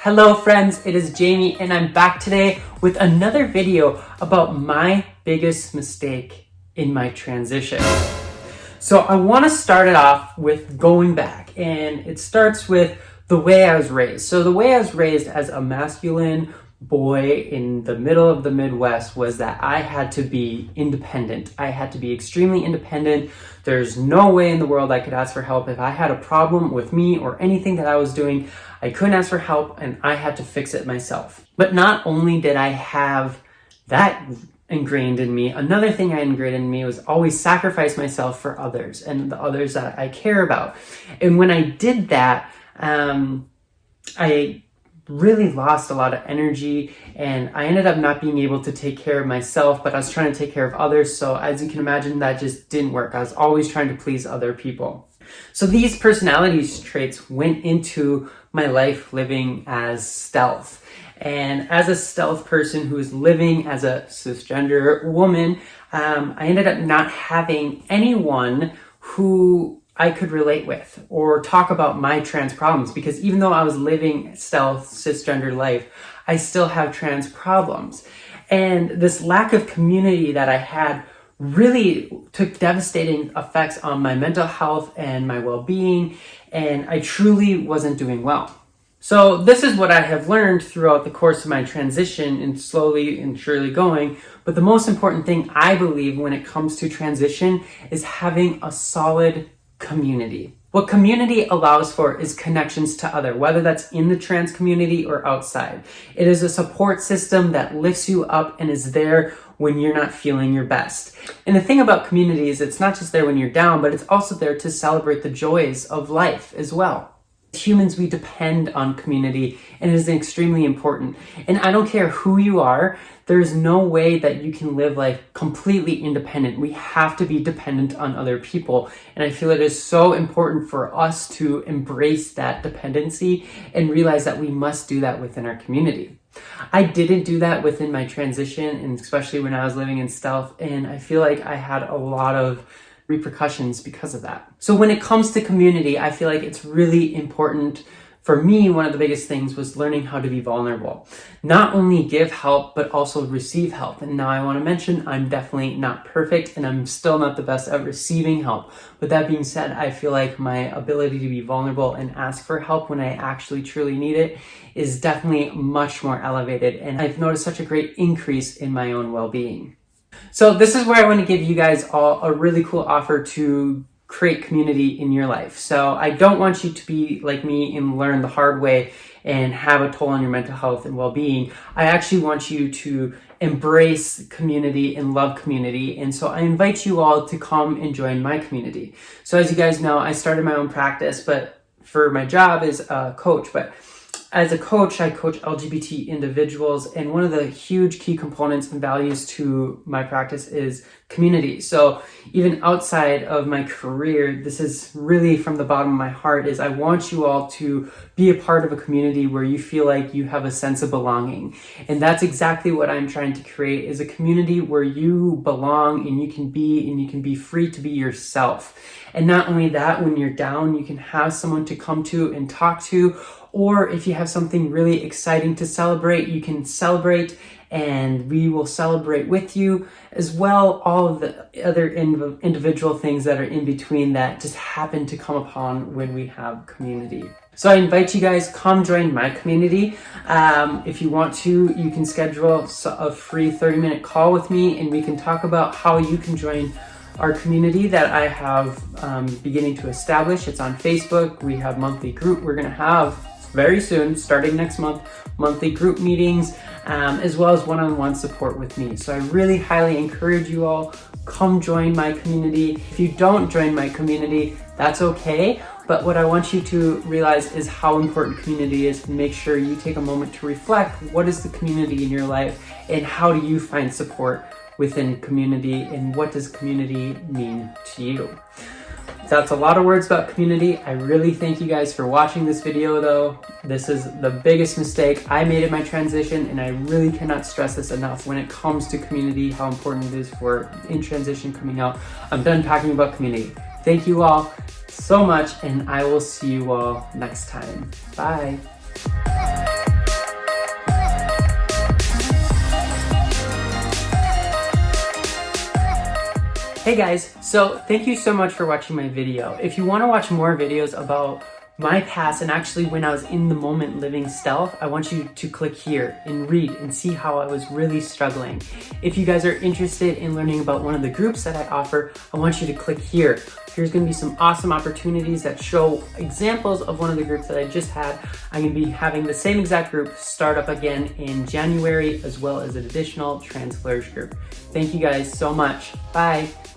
Hello friends, it is Jamie and I'm back today with another video about my biggest mistake in my transition. So I want to start it off with going back, and it starts with the way I was raised. So the way I was raised as a masculine boy in the middle of the Midwest was that I had to be independent. I had to be extremely independent. There's no way in the world I could ask for help. If I had a problem with me or anything that I was doing, I couldn't ask for help and I had to fix it myself. But not only did I have that ingrained in me, another thing I ingrained in me was always sacrifice myself for others and the others that I care about. And when I did that, I really lost a lot of energy and I ended up not being able to take care of myself, but I was trying to take care of others. So as you can imagine, that just didn't work. I was always trying to please other people. So these personality traits went into my life living as stealth. And as a stealth person who is living as a cisgender woman, I ended up not having anyone who I could relate with or talk about my trans problems, because even though I was living stealth cisgender life, I still have trans problems. And this lack of community that I had really took devastating effects on my mental health and my well-being, and I truly wasn't doing well. So this is what I have learned throughout the course of my transition and slowly and surely going. But the most important thing I believe when it comes to transition is having a solid community. What community allows for is connections to other, whether that's in the trans community or outside. It is a support system that lifts you up and is there when you're not feeling your best. And the thing about community is it's not just there when you're down, but it's also there to celebrate the joys of life as well. Humans, we depend on community, and it is extremely important. And I don't care who you are, there's no way that you can live life completely independent. We have to be dependent on other people. And I feel it is so important for us to embrace that dependency and realize that we must do that within our community. I didn't do that within my transition, and especially when I was living in stealth, and I feel like I had a lot of repercussions because of that. So when it comes to community, I feel like it's really important. For me, one of the biggest things was learning how to be vulnerable. Not only give help, but also receive help. And now I want to mention, I'm definitely not perfect and I'm still not the best at receiving help. But that being said, I feel like my ability to be vulnerable and ask for help when I actually truly need it is definitely much more elevated. And I've noticed such a great increase in my own well-being. So this is where I want to give you guys all a really cool offer to create community in your life. So I don't want you to be like me and learn the hard way and have a toll on your mental health and well-being. I actually want you to embrace community and love community. And so I invite you all to come and join my community. So as you guys know, I started my own practice, but for my job is a coach. But as a coach, I coach LGBT individuals, and one of the huge key components and values to my practice is community. So even outside of my career, this is really from the bottom of my heart, is I want you all to be a part of a community where you feel like you have a sense of belonging. And that's exactly what I'm trying to create, is a community where you belong and you can be free to be yourself. And not only that, when you're down, you can have someone to come to and talk to, or if you have something really exciting to celebrate, you can celebrate and we will celebrate with you as well. All of the other individual things that are in between that just happen to come upon when we have community. So I invite you guys, come join my community. If you want to, you can schedule a free 30-minute call with me and we can talk about how you can join our community that I have beginning to establish. It's on Facebook. We have monthly group. We're going to have very soon, starting next month, monthly group meetings, as well as one-on-one support with me. So I really highly encourage you all, come join my community. If you don't join my community, that's okay. But what I want you to realize is how important community is, and make sure you take a moment to reflect, what is the community in your life and how do you find support within community, and what does community mean to you? That's a lot of words about community. I really thank you guys for watching this video though. This is the biggest mistake I made in my transition, and I really cannot stress this enough when it comes to community, how important it is for in transition coming out. I'm done talking about community. Thank you all so much, and I will see you all next time. Bye. Hey guys, so thank you so much for watching my video. If you want to watch more videos about my past and actually when I was in the moment living stealth, I want you to click here and read and see how I was really struggling. If you guys are interested in learning about one of the groups that I offer, I want you to click here. There's going to be some awesome opportunities that show examples of one of the groups that I just had. I'm going to be having the same exact group start up again in January, as well as an additional Trans Flourish group. Thank you guys so much. Bye.